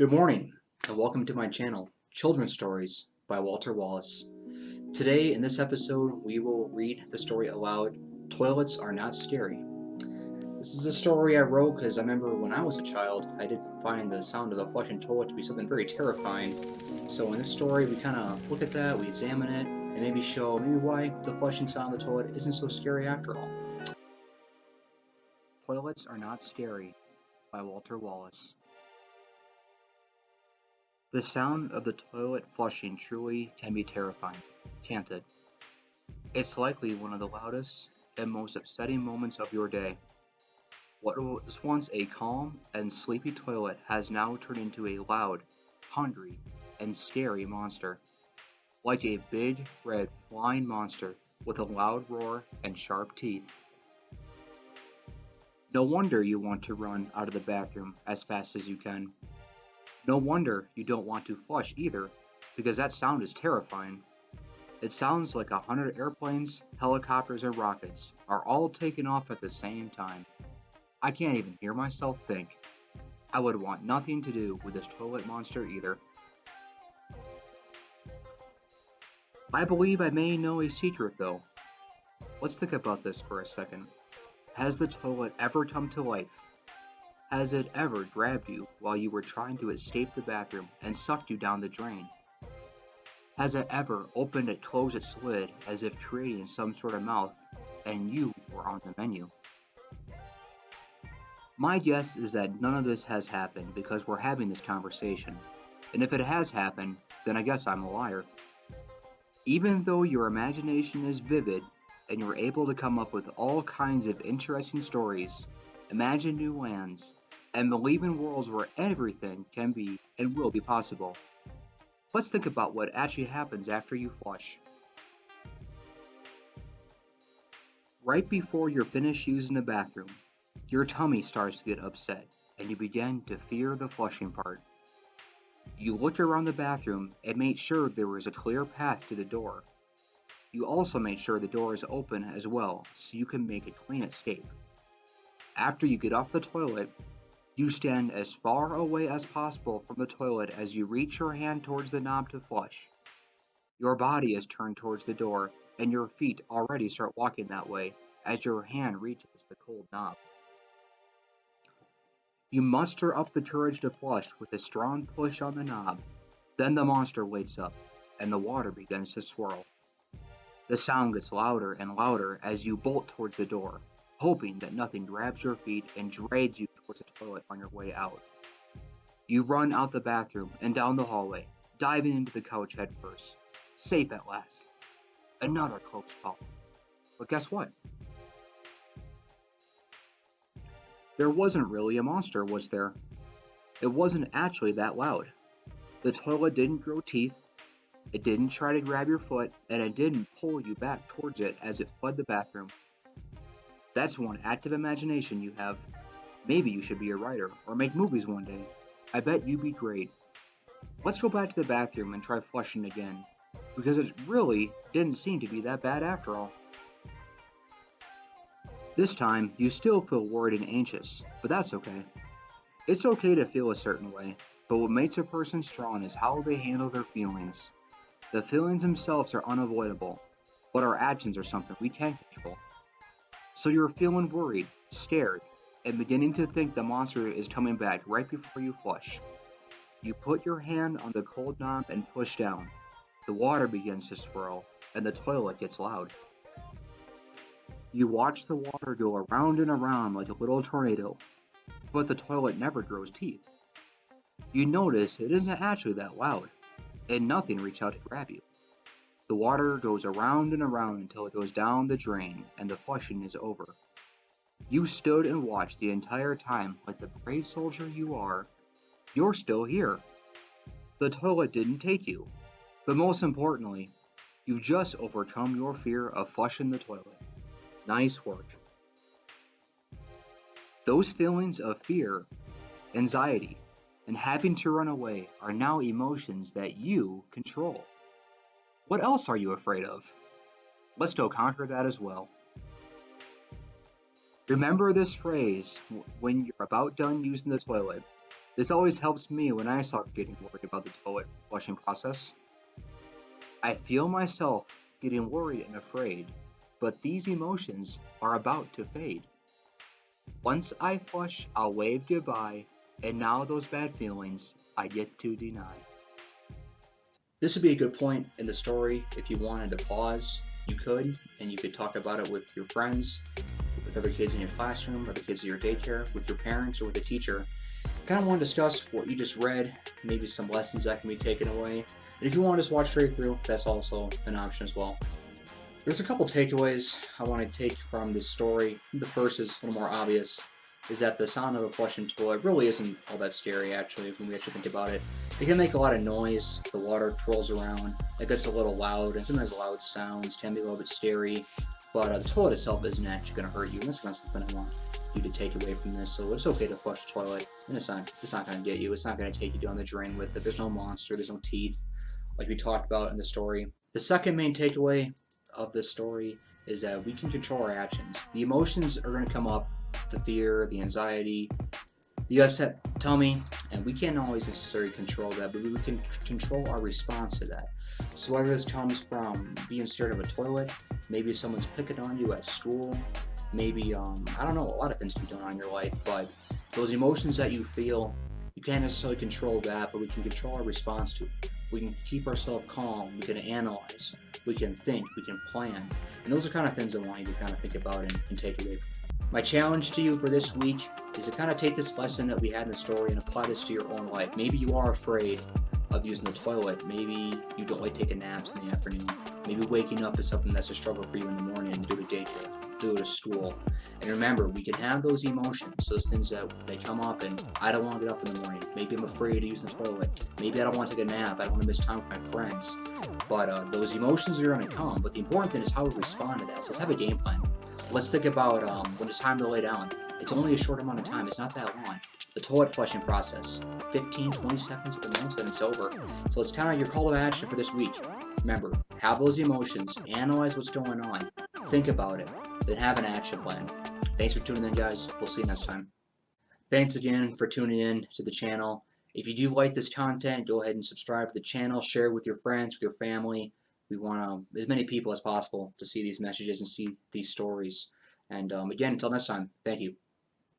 Good morning, and welcome to my channel, Children's Stories by Walter Wallace. Today, in this episode, we will read the story aloud, Toilets Are Not Scary. This is a story I wrote because I remember when I was a child, I did find the sound of the flushing toilet to be something very terrifying. So in this story, we kind of look at that, we examine it, and maybe show why the flushing sound of the toilet isn't so scary after all. Toilets Are Not Scary by Walter Wallace. The sound of the toilet flushing truly can be terrifying, can't it? It's likely one of the loudest and most upsetting moments of your day. What was once a calm and sleepy toilet has now turned into a loud, hungry, and scary monster. Like a big, red flying monster with a loud roar and sharp teeth. No wonder you want to run out of the bathroom as fast as you can. No wonder you don't want to flush either, because that sound is terrifying. It sounds like 100 airplanes, helicopters, and rockets are all taking off at the same time. I can't even hear myself think. I would want nothing to do with this toilet monster either. I believe I may know a secret though. Let's think about this for a second. Has the toilet ever come to life? Has it ever grabbed you while you were trying to escape the bathroom and sucked you down the drain? Has it ever opened and closed its lid as if creating some sort of mouth and you were on the menu? My guess is that none of this has happened because we're having this conversation. And if it has happened, then I guess I'm a liar. Even though your imagination is vivid and you're able to come up with all kinds of interesting stories, imagine new lands, and believe in worlds where everything can be and will be possible. Let's think about what actually happens after you flush. Right before you're finished using the bathroom, your tummy starts to get upset and you begin to fear the flushing part. You look around the bathroom and make sure there is a clear path to the door. You also make sure the door is open as well so you can make a clean escape. After you get off the toilet, you stand as far away as possible from the toilet as you reach your hand towards the knob to flush. Your body is turned towards the door, and your feet already start walking that way as your hand reaches the cold knob. You muster up the courage to flush with a strong push on the knob. Then the monster wakes up, and the water begins to swirl. The sound gets louder and louder as you bolt towards the door, hoping that nothing grabs your feet and drags you towards the toilet on your way out. You run out the bathroom and down the hallway, diving into the couch headfirst. Safe at last. Another close call. But guess what? There wasn't really a monster, was there? It wasn't actually that loud. The toilet didn't grow teeth, it didn't try to grab your foot, and it didn't pull you back towards it as it fled the bathroom. That's one active imagination you have. Maybe you should be a writer or make movies one day. I bet you'd be great. Let's go back to the bathroom and try flushing again, because it really didn't seem to be that bad after all. This time, you still feel worried and anxious, but that's okay. It's okay to feel a certain way, but what makes a person strong is how they handle their feelings. The feelings themselves are unavoidable, but our actions are something we can control. So you're feeling worried, scared, and beginning to think the monster is coming back right before you flush. You put your hand on the cold knob and push down. The water begins to swirl, and the toilet gets loud. You watch the water go around and around like a little tornado, but the toilet never grows teeth. You notice it isn't actually that loud, and nothing reaches out to grab you. The water goes around and around until it goes down the drain and the flushing is over. You stood and watched the entire time like the brave soldier you are. You're still here. The toilet didn't take you, but most importantly, you've just overcome your fear of flushing the toilet. Nice work. Those feelings of fear, anxiety, and having to run away are now emotions that you control. What else are you afraid of? Let's go conquer that as well. Remember this phrase when you're about done using the toilet. This always helps me when I start getting worried about the toilet flushing process. I feel myself getting worried and afraid, but these emotions are about to fade. Once I flush, I'll wave goodbye, and now those bad feelings I get to deny. This would be a good point in the story. If you wanted to pause, you could, and you could talk about it with your friends, with other kids in your classroom, other kids at your daycare, with your parents, or with a teacher. Kind of want to discuss what you just read, maybe some lessons that can be taken away. And if you want to just watch straight through, that's also an option as well. There's a couple takeaways I want to take from this story. The first is a little more obvious, is that the sound of a flushing toilet really isn't all that scary actually when we actually think about it. It can make a lot of noise, the water twirls around, it gets a little loud, and sometimes loud sounds can be a little bit scary, but the toilet itself isn't actually going to hurt you, and that's kind of something I want you to take away from this. So it's okay to flush the toilet, and it's not going to get you, it's not going to take you down the drain with it. There's no monster, there's no teeth, like we talked about in the story. The second main takeaway of this story is that we can control our actions. The emotions are going to come up, the fear, the anxiety, the upset tummy, and we can't always necessarily control that, but we can control our response to that. So whether this comes from being scared of a toilet, maybe someone's picking on you at school, maybe I don't know, a lot of things can be going on in your life, but those emotions that you feel, you can't necessarily control that, but we can control our response to it. We can keep ourselves calm, we can analyze, we can think, we can plan, and those are kind of things I want you to kind of think about and take away from. My challenge to you for this week is to kind of take this lesson that we had in the story and apply this to your own life. Maybe you are afraid of using the toilet. Maybe you don't like taking naps in the afternoon. Maybe waking up is something that's a struggle for you in the morning and do to daycare, do to school. And remember, we can have those emotions, those things that they come up and I don't want to get up in the morning. Maybe I'm afraid to use the toilet. Maybe I don't want to take a nap. I don't want to miss time with my friends. But those emotions are going to come. But the important thing is how we respond to that. So let's have a game plan. Let's think about when it's time to lay down. It's only a short amount of time. It's not that long. The toilet flushing process, 15, 20 seconds at the most, and it's over. So it's kind of your call to action for this week. Remember, have those emotions, analyze what's going on, think about it, then have an action plan. Thanks for tuning in, guys. We'll see you next time. Thanks again for tuning in to the channel. If you do like this content, go ahead and subscribe to the channel, share it with your friends, with your family. We want as many people as possible to see these messages and see these stories. And again, until next time, thank you.